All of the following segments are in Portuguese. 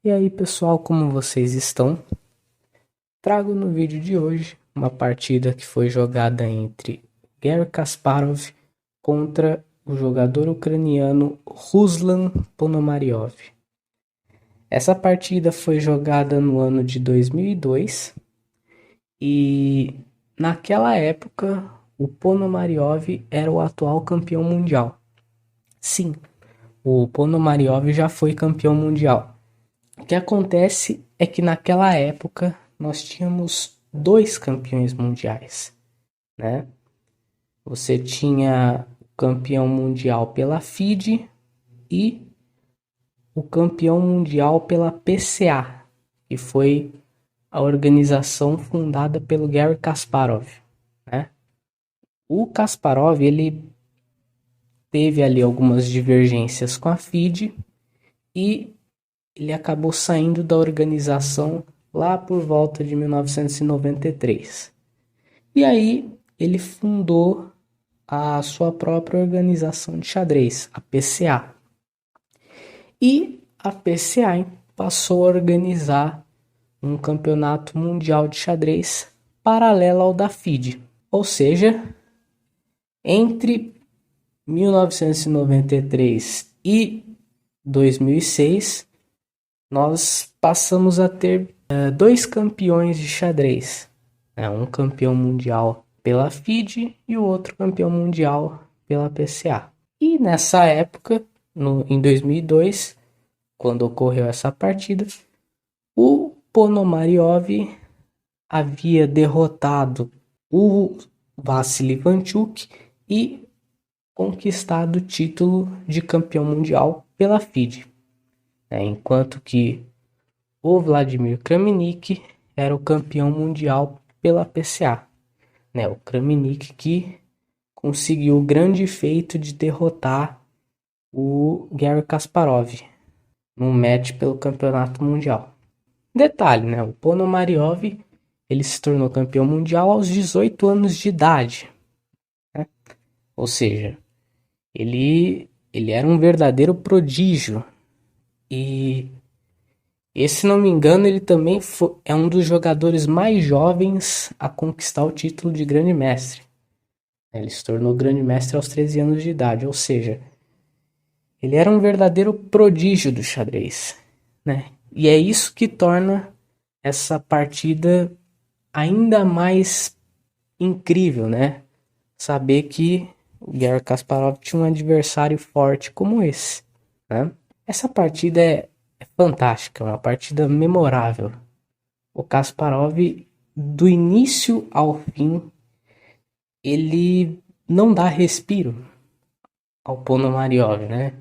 E aí pessoal, como vocês estão? Trago no vídeo de hoje uma partida que foi jogada entre Garry Kasparov contra o jogador ucraniano Ruslan Ponomariov. Essa partida foi jogada no ano de 2002 e naquela época o Ponomariov era o atual campeão mundial. Sim, o Ponomariov já foi campeão mundial. O que acontece é que naquela época nós tínhamos dois campeões mundiais, né? Você tinha o campeão mundial pela FIDE e o campeão mundial pela PCA, que foi a organização fundada pelo Garry Kasparov, né? O Kasparov, ele teve ali algumas divergências com a FIDE e ele acabou saindo da organização lá por volta de 1993. E aí ele fundou a sua própria organização de xadrez, a PCA. E a PCA passou a organizar um campeonato mundial de xadrez paralelo ao da FIDE. Ou seja, entre 1993 e 2006, nós passamos a ter dois campeões de xadrez. Um campeão mundial pela FIDE e o outro campeão mundial pela PCA. E nessa época, em 2002, quando ocorreu essa partida, o Ponomariov havia derrotado o Vassily Ivanchuk e conquistado o título de campeão mundial pela FIDE. Enquanto que o Vladimir Kramnik era o campeão mundial pela PCA. O Kramnik que conseguiu o grande feito de derrotar o Garry Kasparov num match pelo campeonato mundial. Detalhe, o Ponomariov ele se tornou campeão mundial aos 18 anos de idade. Ou seja, ele era um verdadeiro prodígio. E se não me engano, ele também é um dos jogadores mais jovens a conquistar o título de Grande Mestre. Ele se tornou Grande Mestre aos 13 anos de idade, ou seja, ele era um verdadeiro prodígio do xadrez, né? E é isso que torna essa partida ainda mais incrível, né? Saber que o Garry Kasparov tinha um adversário forte como esse, né? Essa partida é fantástica, uma partida memorável. O Kasparov, do início ao fim, ele não dá respiro ao Ponomariov, né?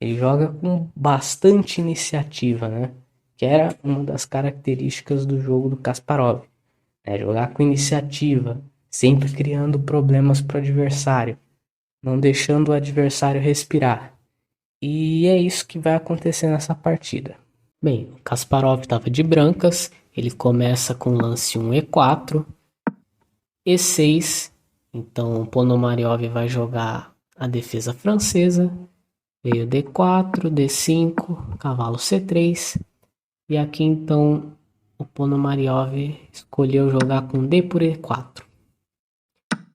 Ele joga com bastante iniciativa, né? Que era uma das características do jogo do Kasparov. Jogar com iniciativa, sempre criando problemas para o adversário, não deixando o adversário respirar. E é isso que vai acontecer nessa partida. Bem, o Kasparov estava de brancas, ele começa com o lance 1e4, e6, então o Ponomariov vai jogar a defesa francesa, veio d4, d5, cavalo c3, e aqui então o Ponomariov escolheu jogar com d por e4.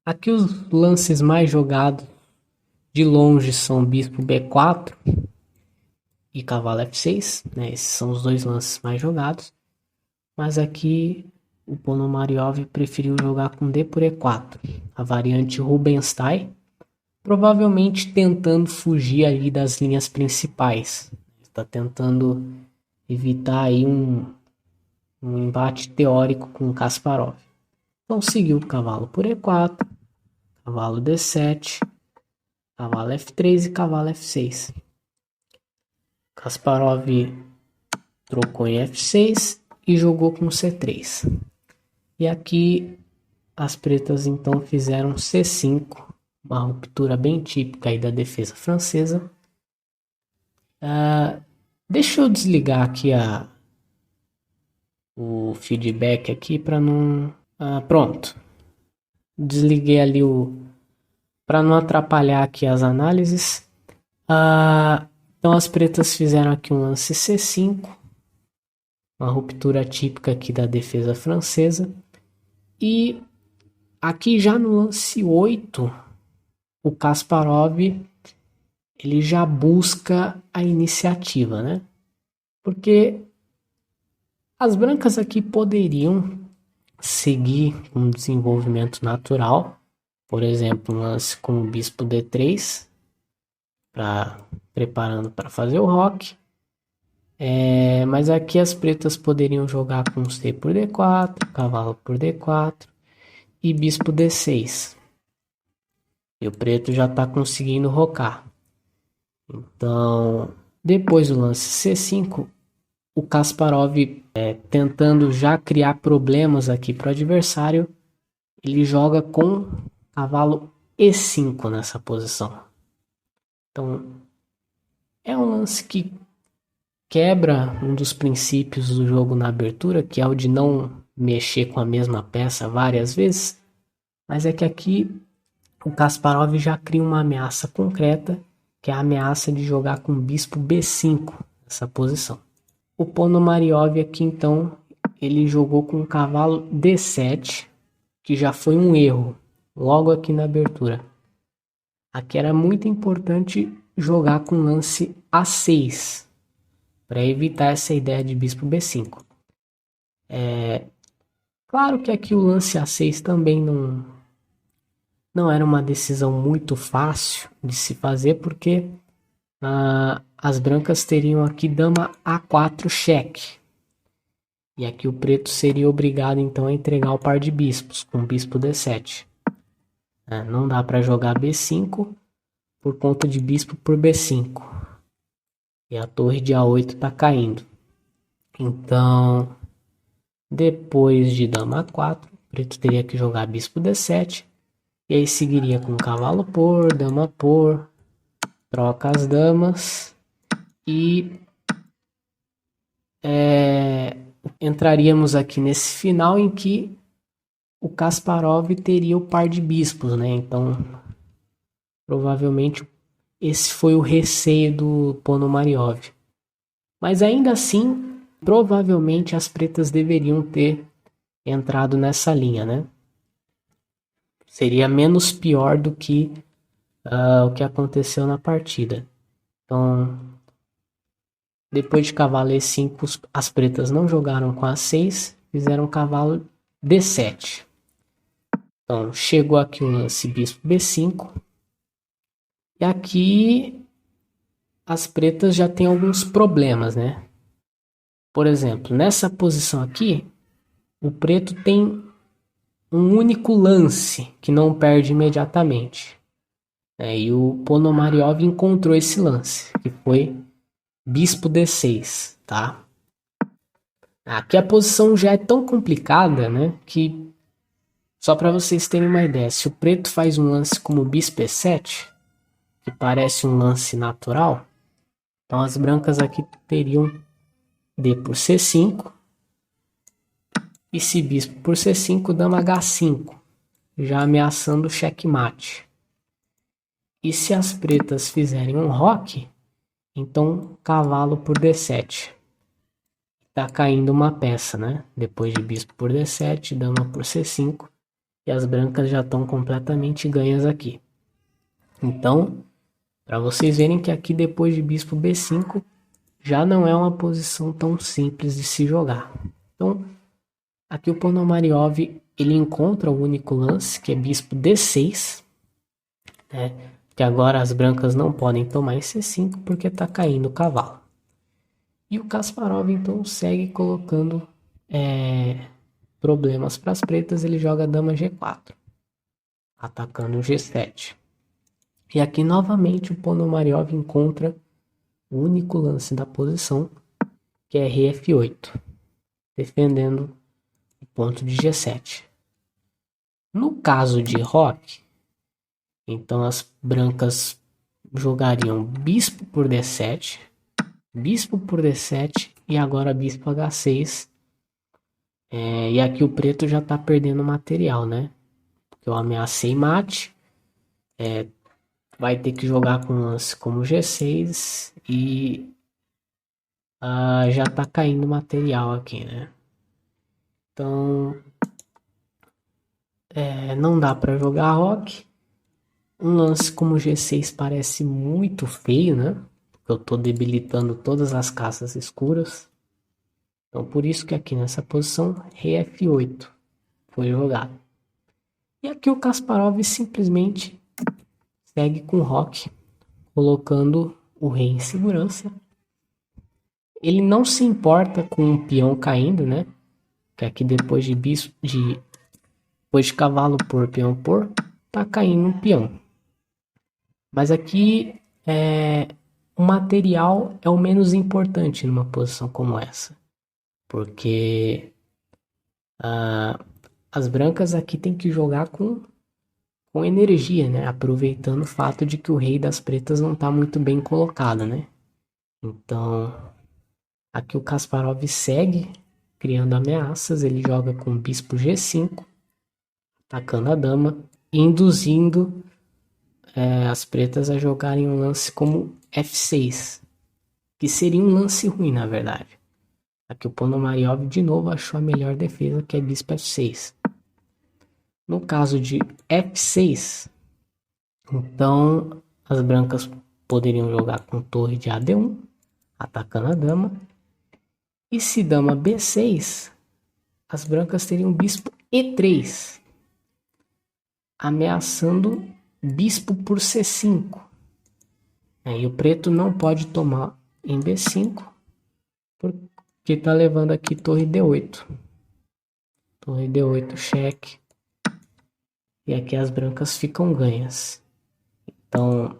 Aqui os lances mais jogados de longe são bispo b4 e cavalo f6, Esses são os dois lances mais jogados. Mas aqui o Ponomariov preferiu jogar com d por e4, a variante Rubinstein, provavelmente tentando fugir ali das linhas principais. Está tentando evitar aí um embate teórico com o Kasparov. Então seguiu o cavalo por e4, cavalo d7, cavalo f3 e cavalo f6. Kasparov trocou em f6 e jogou com c3. E aqui as pretas então fizeram c5, uma ruptura bem típica aí da defesa francesa. Deixa eu desligar aqui o feedback aqui para não... pronto. Desliguei ali para não atrapalhar aqui as análises. Então as pretas fizeram aqui um lance c5, uma ruptura típica aqui da defesa francesa. E aqui já no lance 8, o Kasparov ele já busca a iniciativa, né? Porque as brancas aqui poderiam seguir um desenvolvimento natural, por exemplo, um lance com o bispo D3, preparando para fazer o roque. Mas aqui as pretas poderiam jogar com C por D4, cavalo por D4 e bispo D6. E o preto já está conseguindo rocar. Então, depois do lance C5, o Kasparov, tentando já criar problemas aqui para o adversário, ele joga com cavalo E5 nessa posição. Então, é um lance que quebra um dos princípios do jogo na abertura, que é o de não mexer com a mesma peça várias vezes. Mas é que aqui o Kasparov já cria uma ameaça concreta, que é a ameaça de jogar com bispo B5 nessa posição. O Ponomariov aqui então, ele jogou com o cavalo D7, que já foi um erro, logo aqui na abertura. Aqui era muito importante jogar com lance A6, para evitar essa ideia de bispo B5. Claro que aqui o lance A6 também não era uma decisão muito fácil de se fazer, porque as brancas teriam aqui dama A4 cheque. E aqui o preto seria obrigado então a entregar o par de bispos, com bispo D7. Não dá para jogar B5 por conta de bispo por B5. E a torre de A8 está caindo. Então, depois de dama A4, o preto teria que jogar bispo D7. E aí seguiria com cavalo por, dama por, troca as damas. E entraríamos aqui nesse final em que o Kasparov teria o par de bispos, né? Então, provavelmente esse foi o receio do Ponomariov. Mas ainda assim, provavelmente as pretas deveriam ter entrado nessa linha, né? Seria menos pior do que o que aconteceu na partida. Então, depois de cavalo E5, as pretas não jogaram com A6, fizeram cavalo D7. Então, chegou aqui o lance bispo B5. E aqui as pretas já têm alguns problemas, né? Por exemplo, nessa posição aqui, o preto tem um único lance que não perde imediatamente. E o Ponomariov encontrou esse lance, que foi bispo D6, tá? Aqui a posição já é tão complicada, né, que só para vocês terem uma ideia, se o preto faz um lance como bispo E7, que parece um lance natural, então as brancas aqui teriam D por C5, e se bispo por C5, dama H5, já ameaçando o checkmate. E se as pretas fizerem um roque, então cavalo por D7. Tá caindo uma peça, né? Depois de bispo por D7, dama por C5, e as brancas já estão completamente ganhas aqui. Então, para vocês verem que aqui depois de bispo B5, já não é uma posição tão simples de se jogar. Então, aqui o Ponomariov, ele encontra o único lance, que é bispo D6, né? Que agora as brancas não podem tomar em C5 porque está caindo o cavalo. E o Kasparov então segue colocando problemas para as pretas. Ele joga dama G4, atacando o G7. E aqui novamente o Ponomariov encontra o único lance da posição, que é rei F8, defendendo o ponto de G7. No caso de roque, então as brancas jogariam bispo por D7, bispo por D7 e agora bispo H6. E aqui o preto já está perdendo material, né? Porque eu ameacei mate. Vai ter que jogar com lance como G6 e já tá caindo material aqui, né? Então, não dá para jogar rock. Um lance como G6 parece muito feio, né? Porque eu tô debilitando todas as caças escuras. Então, por isso que aqui nessa posição, rei F8 foi jogado. E aqui o Kasparov simplesmente segue com rock, colocando o rei em segurança. Ele não se importa com o peão caindo, né? Que aqui depois depois de cavalo por, peão por, tá caindo um peão. Mas aqui o material é o menos importante numa posição como essa. Porque as brancas aqui tem que jogar com energia, né? Aproveitando o fato de que o rei das pretas não tá muito bem colocado, né? Então, aqui o Kasparov segue criando ameaças. Ele joga com o bispo G5, atacando a dama, e induzindo as pretas a jogarem um lance como F6, que seria um lance ruim, na verdade. Aqui o Ponomariov de novo achou a melhor defesa, que é bispo F6. No caso de F6, então as brancas poderiam jogar com torre de AD1, atacando a dama. E se dama B6, as brancas teriam bispo E3, ameaçando bispo por C5. E o preto não pode tomar em B5, porque está levando aqui torre D8. Torre D8, cheque. E aqui as brancas ficam ganhas. Então,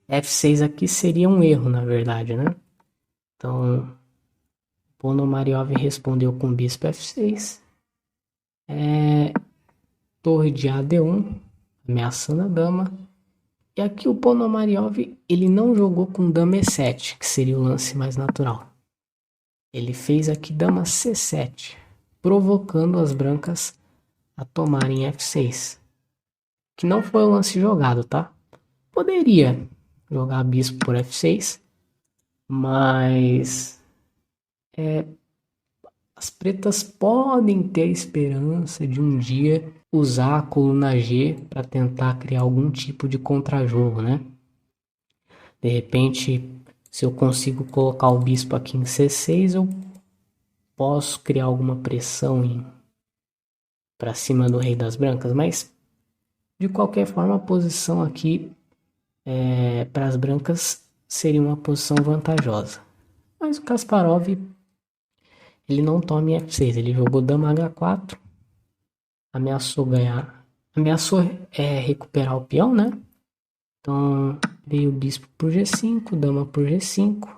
F6 aqui seria um erro, na verdade, né? Então, Ponomariov respondeu com bispo F6. Torre de AD1, ameaçando a dama. E aqui o Ponomariov, ele não jogou com dama E7, que seria o lance mais natural. Ele fez aqui dama C7, provocando as brancas a tomarem F6. Que não foi o lance jogado, tá? Poderia jogar bispo por F6, mas as pretas podem ter esperança de um dia usar a coluna G para tentar criar algum tipo de contrajogo, né? De repente, se eu consigo colocar o bispo aqui em C6, eu posso criar alguma pressão para cima do rei das brancas, mas de qualquer forma a posição aqui para as brancas seria uma posição vantajosa. Mas o Kasparov ele não toma em F6, ele jogou dama H4, ameaçou ganhar, ameaçou recuperar o peão, né? Então veio o bispo por G5, dama por G5,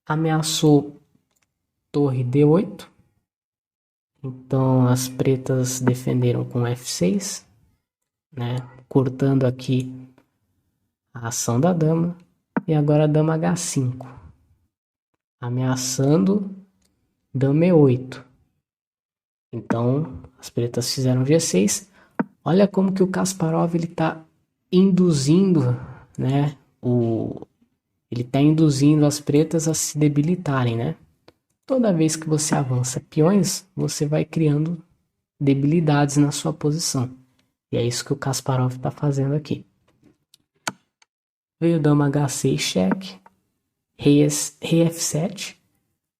ameaçou torre D8, então as pretas defenderam com F6, né? Cortando aqui a ação da dama, e agora a dama H5, ameaçando dama E8. Então as pretas fizeram G6. Olha como que o Kasparov ele está induzindo, né? Ele está induzindo as pretas a se debilitarem, né? Toda vez que você avança peões, você vai criando debilidades na sua posição. E é isso que o Kasparov está fazendo aqui. Veio dama H6 cheque, rei F7.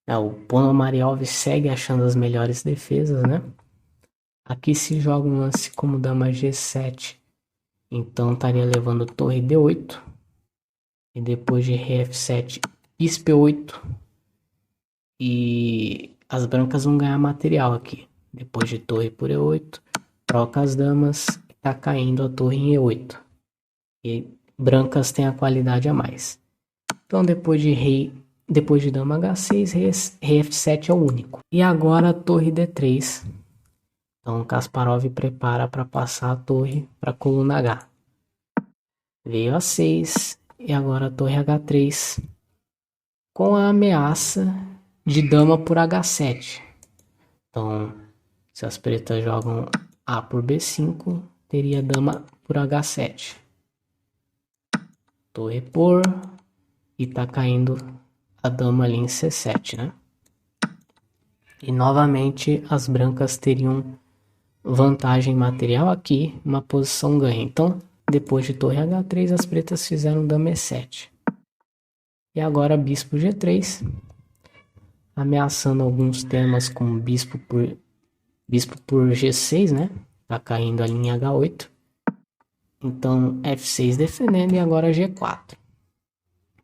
O Ponomariov segue achando as melhores defesas, né? Aqui se joga um lance como dama G7, então estaria levando torre D8. E depois de rei F7, bispo E8. E as brancas vão ganhar material aqui. Depois de torre por E8, troca as damas e tá caindo a torre em E8. E brancas têm a qualidade a mais. Então depois de dama H6, rei F7 é o único. E agora a torre D3. Então Kasparov prepara para passar a torre para a coluna H. Veio A6 e agora a torre H3 com a ameaça de dama por H7. Então, se as pretas jogam A por B5, teria dama por H7. Torre por, e tá caindo a dama ali em C7, né? E novamente as brancas teriam vantagem material aqui, uma posição ganha. Então, depois de torre H3, as pretas fizeram dama E7. E agora bispo G3, ameaçando alguns temas como bispo por G6, né? Tá caindo a linha H8. Então, F6 defendendo e agora G4.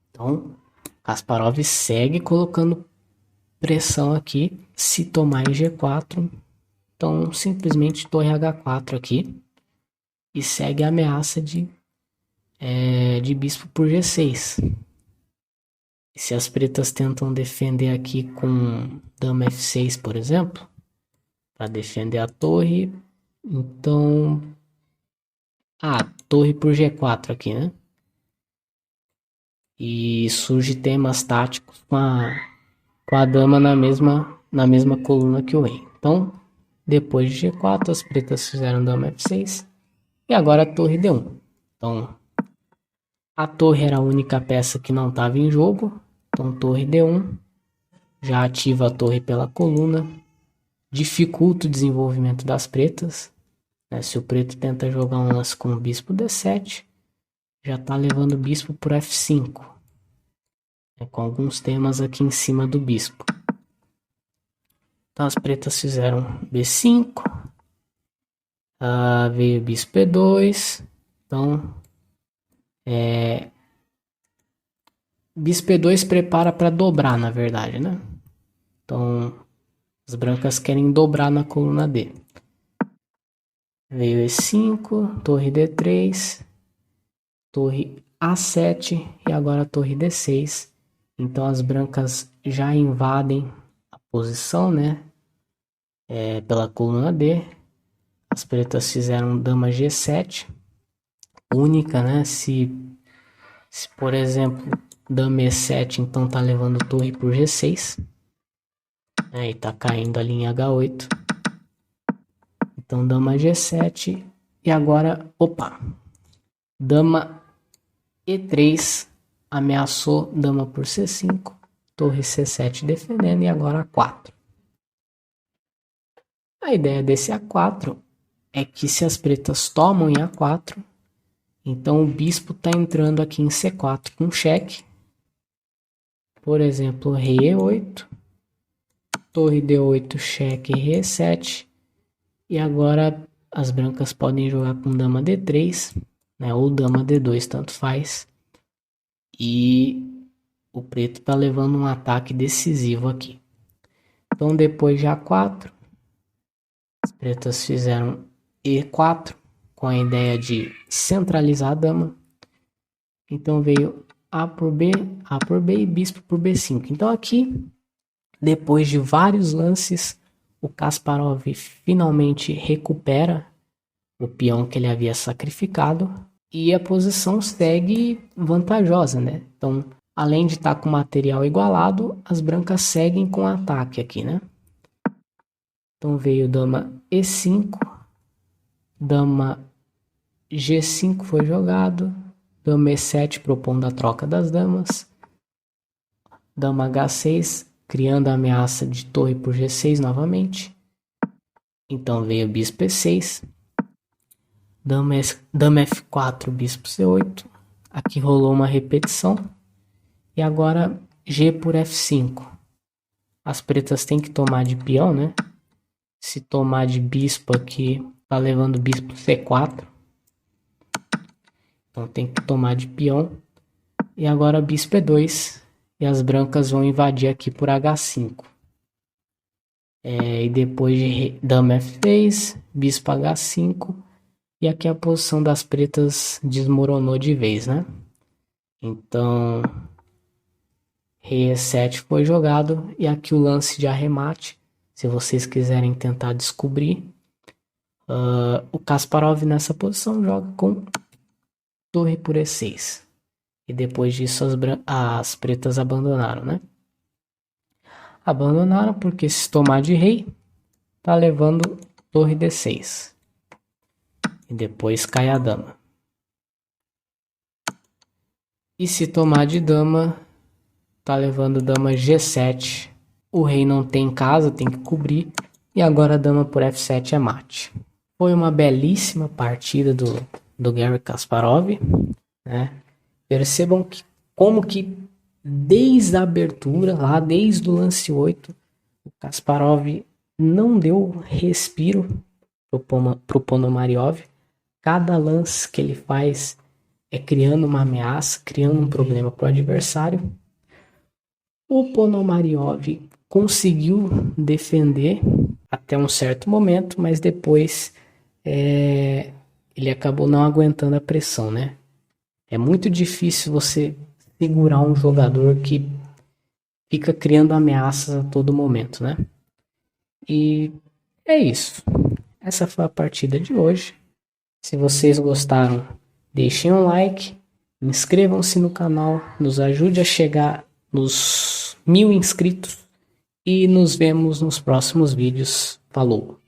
Então, Kasparov segue colocando pressão aqui. Se tomar em G4, então simplesmente torre H4 aqui. E segue a ameaça de bispo por G6. E se as pretas tentam defender aqui com dama F6, por exemplo, para defender a torre, então... torre por G4 aqui, né? E surge temas táticos com a dama na mesma coluna que o rei. Então, depois de G4, as pretas fizeram dama F6 e agora a torre D1. Então, a torre era a única peça que não estava em jogo. Então, torre D1 já ativa a torre pela coluna, dificulta o desenvolvimento das pretas. Né? Se o preto tenta jogar um lance com o bispo D7, já está levando o bispo por F5. Com alguns temas aqui em cima do bispo. Então as pretas fizeram B5. Veio bispo E2. Então bispo E2 prepara para dobrar, na verdade, né? Então as brancas querem dobrar na coluna D. Veio E5, torre D3, torre A7 e agora torre D6. Então as brancas já invadem a posição, né? Pela coluna D. As pretas fizeram dama G7. Única, né? Se por exemplo, dama E7, então tá levando torre por G6. E tá caindo a linha H8. Então dama G7. E agora, dama E3 ameaçou dama por C5. Torre C7 defendendo e agora A4. A ideia desse A4 é que se as pretas tomam em A4, então o bispo está entrando aqui em C4 com cheque. Por exemplo, rei E8, torre D8, cheque, rei E7. E agora as brancas podem jogar com dama D3, né, ou dama D2, tanto faz. E o preto está levando um ataque decisivo aqui. Então depois de A4, as pretas fizeram E4 com a ideia de centralizar a dama. Então veio A por B e bispo por B5. Então aqui, depois de vários lances, o Kasparov finalmente recupera o peão que ele havia sacrificado e a posição segue vantajosa, né? Então, além de estar com o material igualado, as brancas seguem com ataque aqui, né? Então veio dama E5, dama G5 foi jogado, dama E7 propondo a troca das damas, dama H6 criando a ameaça de torre por G6 novamente. Então veio bispo E6, dama F4, bispo C8. Aqui rolou uma repetição. E agora G por F5. As pretas têm que tomar de peão, né? Se tomar de bispo aqui, tá levando bispo C4. Então tem que tomar de peão. E agora bispo E2. E as brancas vão invadir aqui por H5. E depois de dama F3, bispo H5. E aqui a posição das pretas desmoronou de vez, né? Então, rei E7 foi jogado. E aqui o lance de arremate. Se vocês quiserem tentar descobrir. O Kasparov nessa posição joga com torre por E6. E depois disso as pretas abandonaram, né? Abandonaram porque se tomar de rei, tá levando torre D6. E depois cai a dama. E se tomar de dama, tá levando dama G7. O rei não tem casa, tem que cobrir. E agora a dama por F7 é mate. Foi uma belíssima partida do Garry Kasparov, né? Percebam como que desde a abertura, lá desde o lance 8, o Kasparov não deu respiro pro Ponomariov. Cada lance que ele faz é criando uma ameaça, criando um problema pro adversário. O Ponomariov conseguiu defender até um certo momento, mas depois ele acabou não aguentando a pressão, né? É muito difícil você segurar um jogador que fica criando ameaças a todo momento, né? E é isso. Essa foi a partida de hoje. Se vocês gostaram, deixem um like, inscrevam-se no canal, nos ajude a chegar nos 1000 inscritos e nos vemos nos próximos vídeos. Falou!